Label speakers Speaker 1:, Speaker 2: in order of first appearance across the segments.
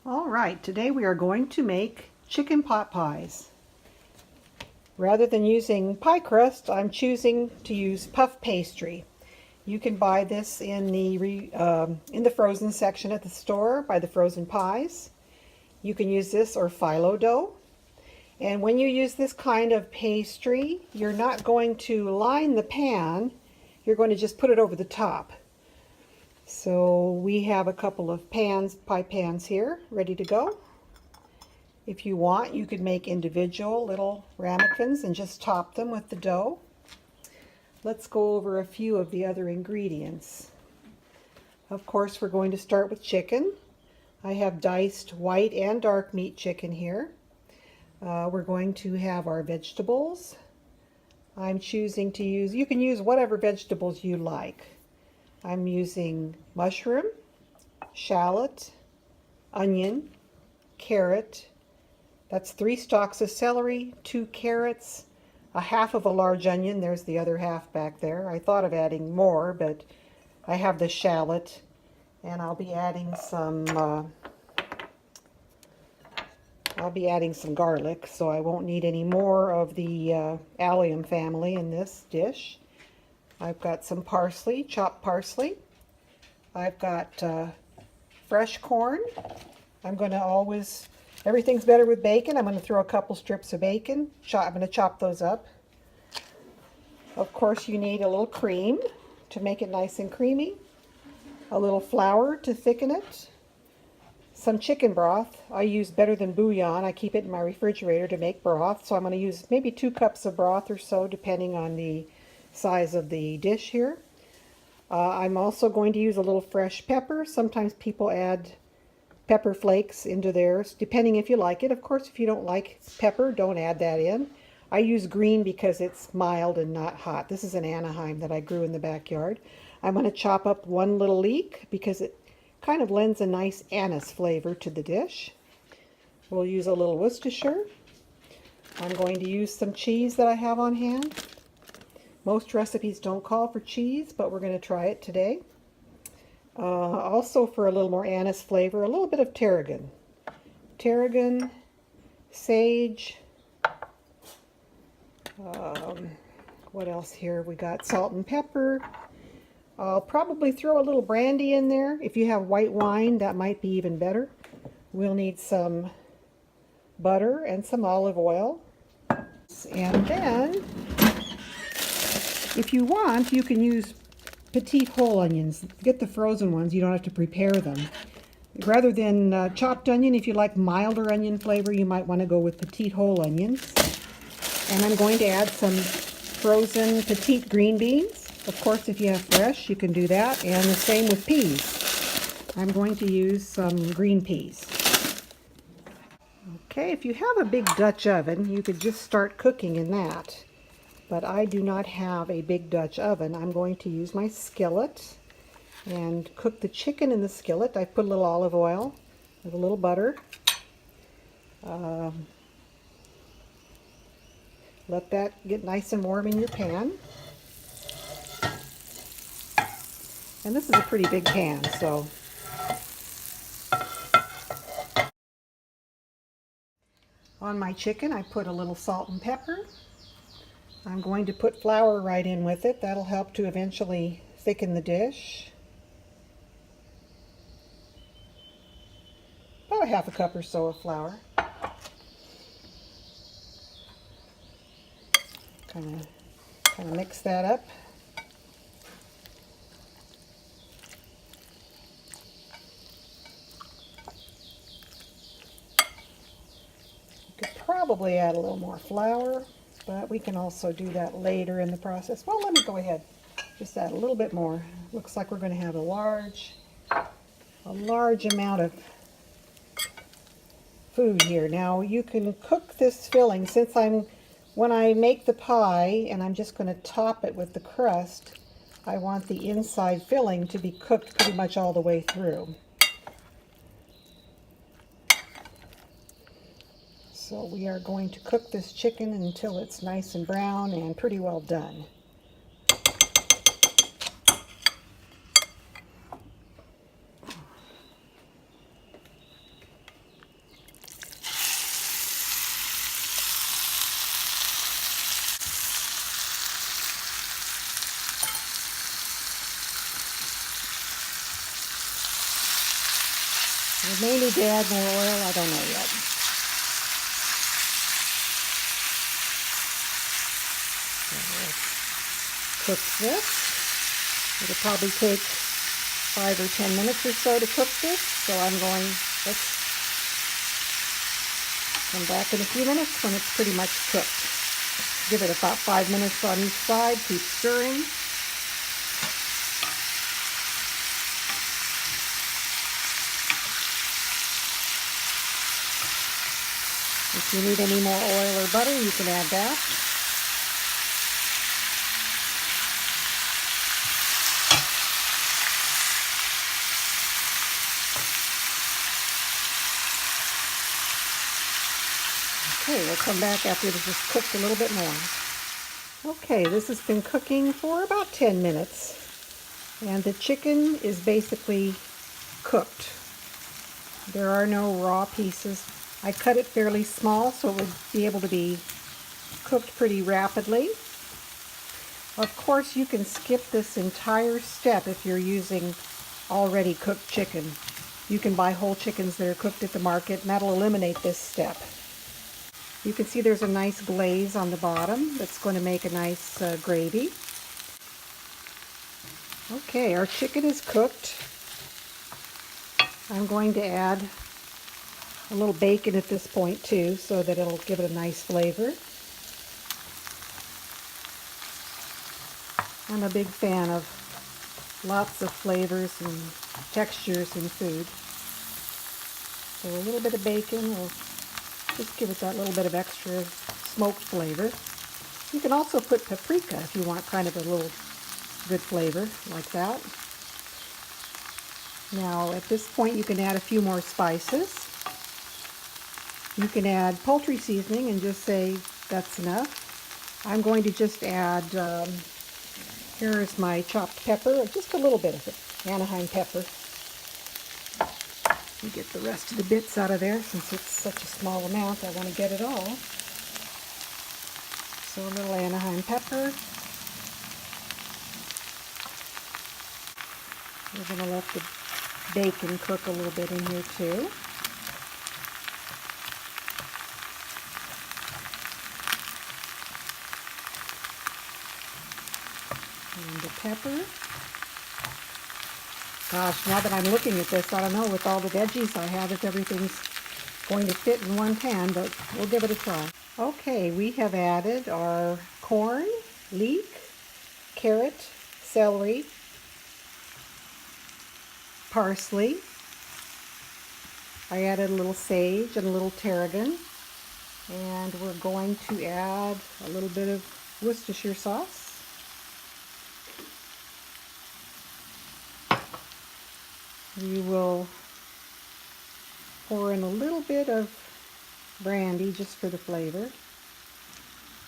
Speaker 1: All right, today we are going to make chicken pot pies. Rather than using pie crust, I'm choosing to use puff pastry. You can buy this in the frozen section at the store, buy the frozen pies. You can use this or phyllo dough. And when you use this kind of pastry, you're not going to line the pan, you're going to just put it over the top. So we have a couple of pie pans here, ready to go. If you want, you could make individual little ramekins and just top them with the dough. Let's go over a few of the other ingredients. Of course, we're going to start with chicken. I have diced white and dark meat chicken here. We're going to have our vegetables. I'm choosing to use, you can use whatever vegetables you like. I'm using mushroom, shallot, onion, carrot. That's 3 stalks of celery, 2 carrots, a half of a large onion. There's the other half back there. I thought of adding more, but I have the shallot, and I'll be adding some garlic, so I won't need any more of the allium family in this dish. I've got some parsley, chopped parsley. I've got fresh corn. I'm going to always, everything's better with bacon. I'm going to throw a couple strips of bacon. I'm going to chop those up. Of course, you need a little cream to make it nice and creamy. A little flour to thicken it. Some chicken broth. I use better than bouillon. I keep it in my refrigerator to make broth. So I'm going to use maybe 2 cups of broth or so, depending on the size of the dish here. I'm also going to use a little fresh pepper. Sometimes people add pepper flakes into theirs, depending if you like it. Of course, if you don't like pepper, don't add that in. I use green because it's mild and not hot. This is an Anaheim that I grew in the backyard. I'm going to chop up 1 little leek because it kind of lends a nice anise flavor to the dish. We'll use a little Worcestershire. I'm going to use some cheese that I have on hand. Most recipes don't call for cheese, but we're going to try it today. Also, for a little more anise flavor, a little bit of tarragon. Tarragon, sage, what else here? We got salt and pepper. I'll probably throw a little brandy in there. If you have white wine, that might be even better. We'll need some butter and some olive oil. And then, if you want, you can use petite whole onions. Get the frozen ones. You don't have to prepare them. Rather than chopped onion, if you like milder onion flavor, you might want to go with petite whole onions. And I'm going to add some frozen petite green beans. Of course, if you have fresh, you can do that. And the same with peas. I'm going to use some green peas. Okay, if you have a big Dutch oven, you could just start cooking in that. But I do not have a big Dutch oven. I'm going to use my skillet and cook the chicken in the skillet. I put a little olive oil with a little butter. Let that get nice and warm in your pan. And this is a pretty big pan, so on my chicken I put a little salt and pepper. I'm going to put flour right in with it. That'll help to eventually thicken the dish. About a half a cup or so of flour. Kind of mix that up. You could probably add a little more flour, but we can also do that later in the process. Well, let me go ahead. Just add a little bit more. Looks like we're going to have a large amount of food here. Now you can cook this filling when I make the pie and I'm just going to top it with the crust, I want the inside filling to be cooked pretty much all the way through. So we are going to cook this chicken until it's nice and brown and pretty well done. We may need to add more oil, I don't know yet. So let's cook this. It'll probably take 5 or 10 minutes or so to cook this, so let's come back in a few minutes when it's pretty much cooked. Give it about 5 minutes on each side, keep stirring. If you need any more oil or butter, you can add that. Okay, we'll come back after this is cooked a little bit more. Okay, this has been cooking for about 10 minutes. And the chicken is basically cooked. There are no raw pieces. I cut it fairly small so it would be able to be cooked pretty rapidly. Of course, you can skip this entire step if you're using already cooked chicken. You can buy whole chickens that are cooked at the market, and that'll eliminate this step. You can see there's a nice glaze on the bottom that's going to make a nice gravy. Okay, our chicken is cooked. I'm going to add a little bacon at this point too, so that it'll give it a nice flavor. I'm a big fan of lots of flavors and textures in food. So a little bit of bacon will just give it that little bit of extra smoked flavor. You can also put paprika if you want kind of a little good flavor like that. Now at this point you can add a few more spices. You can add poultry seasoning and just say that's enough. I'm going to just add, here's my chopped pepper, just a little bit of it, Anaheim pepper. You get the rest of the bits out of there since it's such a small amount. I want to get it all. So a little Anaheim pepper. We're going to let the bacon cook a little bit in here too. And the pepper. Gosh, now that I'm looking at this, I don't know with all the veggies I have if everything's going to fit in one pan, but we'll give it a try. Okay, we have added our corn, leek, carrot, celery, parsley. I added a little sage and a little tarragon. And we're going to add a little bit of Worcestershire sauce. We will pour in a little bit of brandy just for the flavor.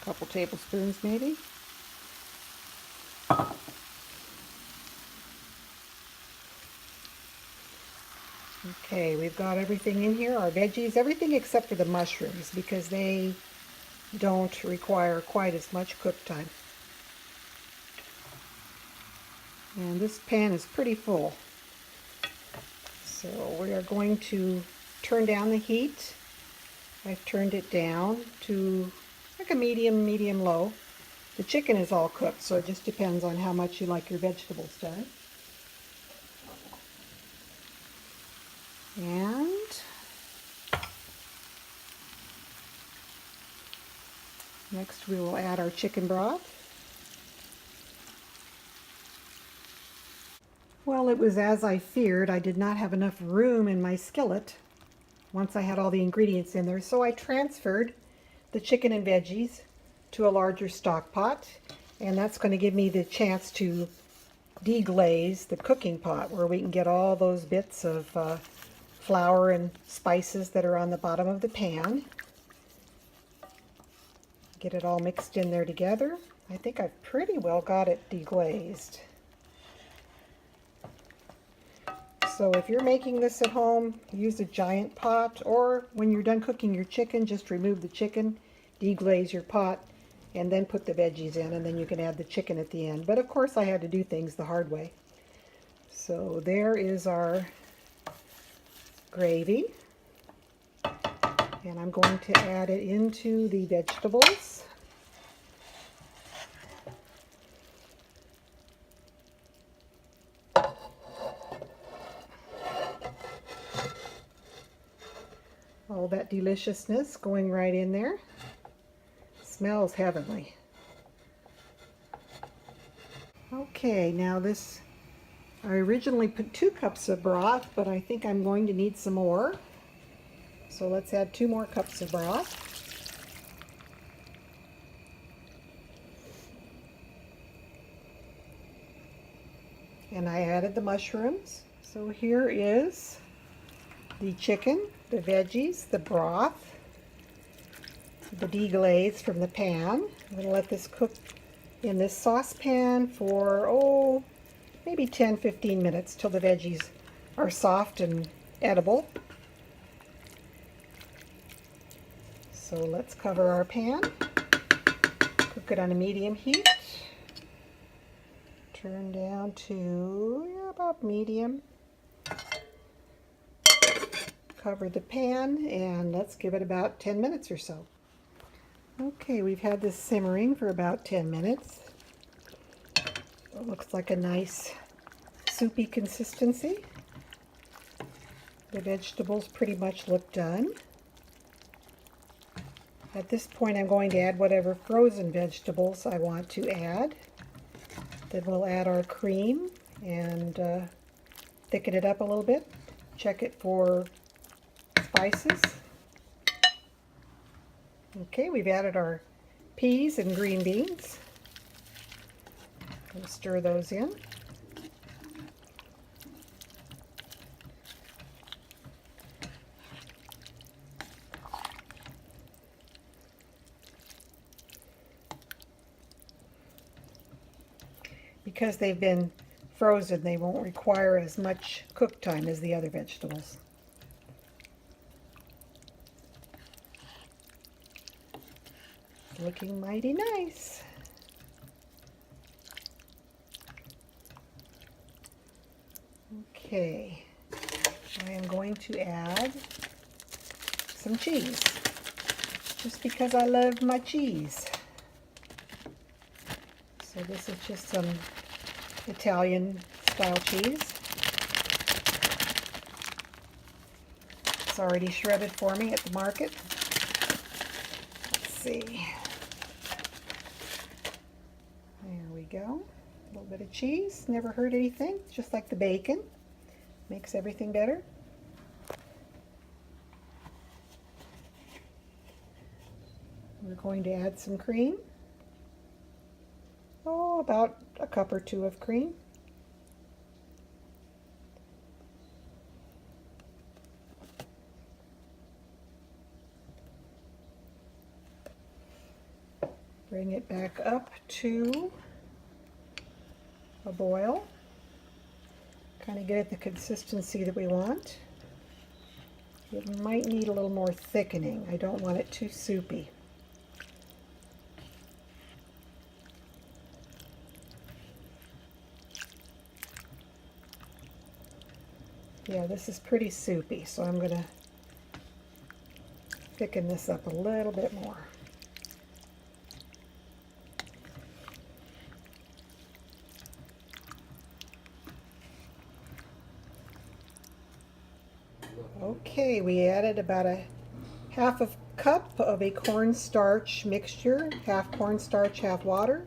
Speaker 1: A couple tablespoons maybe. Okay, we've got everything in here, our veggies, everything except for the mushrooms because they don't require quite as much cook time. And this pan is pretty full. So we are going to turn down the heat. I've turned it down to like a medium low. The chicken is all cooked, so it just depends on how much you like your vegetables done. And next we will add our chicken broth. Well, it was as I feared. I did not have enough room in my skillet once I had all the ingredients in there, so I transferred the chicken and veggies to a larger stock pot, and that's going to give me the chance to deglaze the cooking pot where we can get all those bits of flour and spices that are on the bottom of the pan. Get it all mixed in there together. I think I've pretty well got it deglazed. So if you're making this at home, use a giant pot, or when you're done cooking your chicken, just remove the chicken, deglaze your pot, and then put the veggies in, and then you can add the chicken at the end. But of course I had to do things the hard way. So there is our gravy. And I'm going to add it into the vegetables. All that deliciousness going right in there. Smells heavenly. Okay, now this, I originally put 2 cups of broth, but I think I'm going to need some more. So let's add 2 more cups of broth. And I added the mushrooms. So here is the chicken, the veggies, the broth, the deglaze from the pan. I'm going to let this cook in this saucepan for, maybe 10-15 minutes till the veggies are soft and edible. So let's cover our pan, cook it on a medium heat, turn down to about medium, cover the pan, and let's give it about 10 minutes or so. Okay, we've had this simmering for about 10 minutes. It looks like a nice soupy consistency. The vegetables pretty much look done. At this point, I'm going to add whatever frozen vegetables I want to add. Then we'll add our cream and thicken it up a little bit. Check it for spices. Okay, we've added our peas and green beans. We'll stir those in. Because they've been frozen, they won't require as much cook time as the other vegetables. Looking mighty nice. Okay, I am going to add some cheese, just because I love my cheese. So this is just some Italian style cheese. It's already shredded for me at the market. Let's see. There we go. A little bit of cheese, never hurt anything, just like the bacon. Makes everything better. We're going to add some cream. About a cup or 2 of cream. Bring it back up to a boil. Kind of get it the consistency that we want. It might need a little more thickening. I don't want it too soupy. Yeah, this is pretty soupy, so I'm going to thicken this up a little bit more. Okay, we added about a half a cup of a cornstarch mixture, half cornstarch, half water.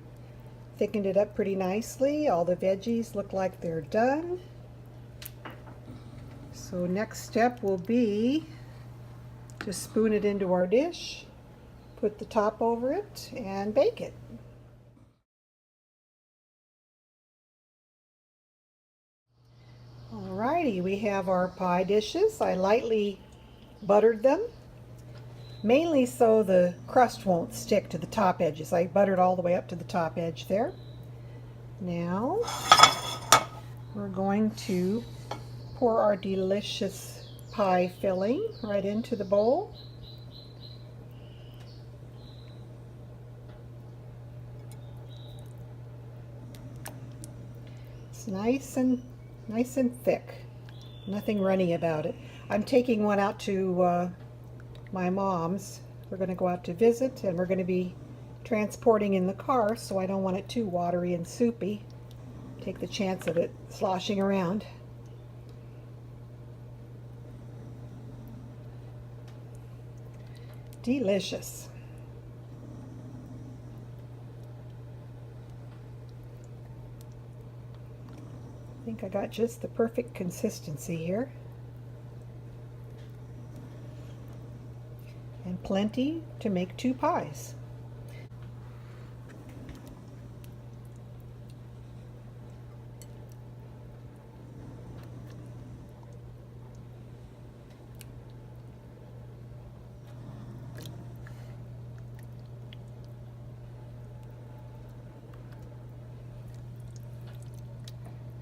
Speaker 1: Thickened it up pretty nicely. All the veggies look like they're done. So next step will be to spoon it into our dish, put the top over it, and bake it. Alrighty, we have our pie dishes. I lightly buttered them, mainly so the crust won't stick to the top edges. I buttered all the way up to the top edge there. Now we're going to pour our delicious pie filling right into the bowl. It's nice and thick. Nothing runny about it. I'm taking one out to my mom's. We're going to go out to visit, and we're going to be transporting in the car, so I don't want it too watery and soupy. Take the chance of it sloshing around. Delicious. I think I got just the perfect consistency here. And plenty to make 2 pies.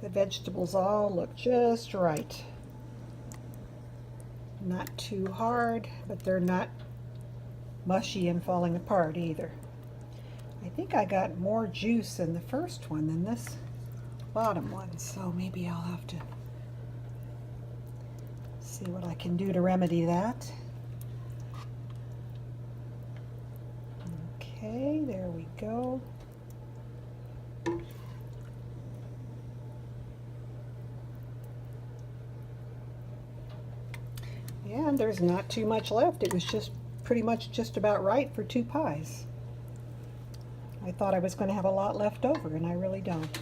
Speaker 1: The vegetables all look just right. Not too hard, but they're not mushy and falling apart either. I think I got more juice in the first one than this bottom one, so maybe I'll have to see what I can do to remedy that. Okay, there we go. And there's not too much left. It was just pretty much just about right for 2 pies. I thought I was going to have a lot left over, and I really don't.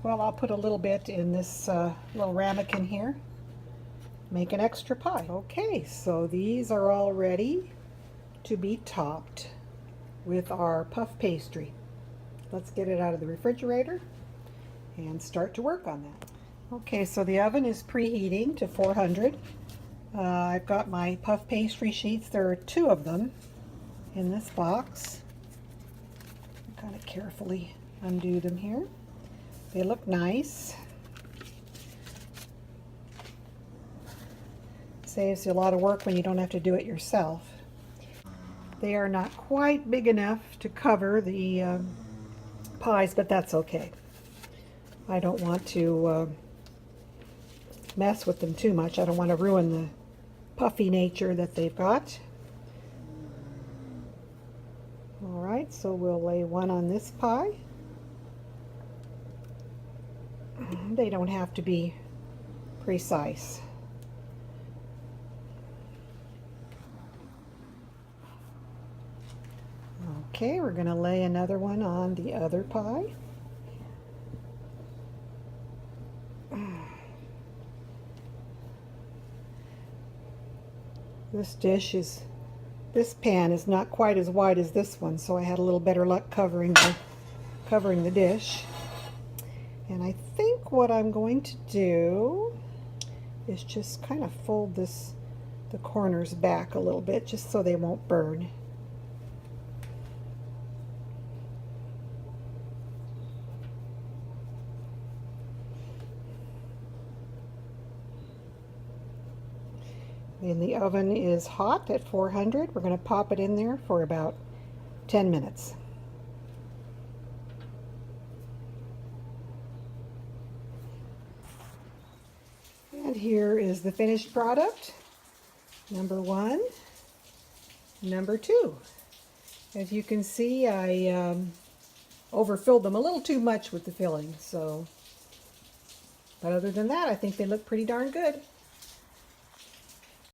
Speaker 1: Well, I'll put a little bit in this little ramekin here. Make an extra pie. Okay, so these are all ready to be topped with our puff pastry. Let's get it out of the refrigerator and start to work on that. Okay, so the oven is preheating to 400. I've got my puff pastry sheets. There are 2 of them in this box. Kind of carefully undo them here. They look nice. Saves you a lot of work when you don't have to do it yourself. They are not quite big enough to cover the pies, but that's okay. I don't want to mess with them too much. I don't want to ruin the puffy nature that they've got. Alright, so we'll lay one on this pie. They don't have to be precise. Okay, we're going to lay another one on the other pie. This pan is not quite as wide as this one, so I had a little better luck covering the dish. And I think what I'm going to do is just kind of fold the corners back a little bit, just so they won't burn. And the oven is hot at 400. We're going to pop it in there for about 10 minutes. And here is the finished product. Number 1, number 2. As you can see, I overfilled them a little too much with the filling. But other than that, I think they look pretty darn good.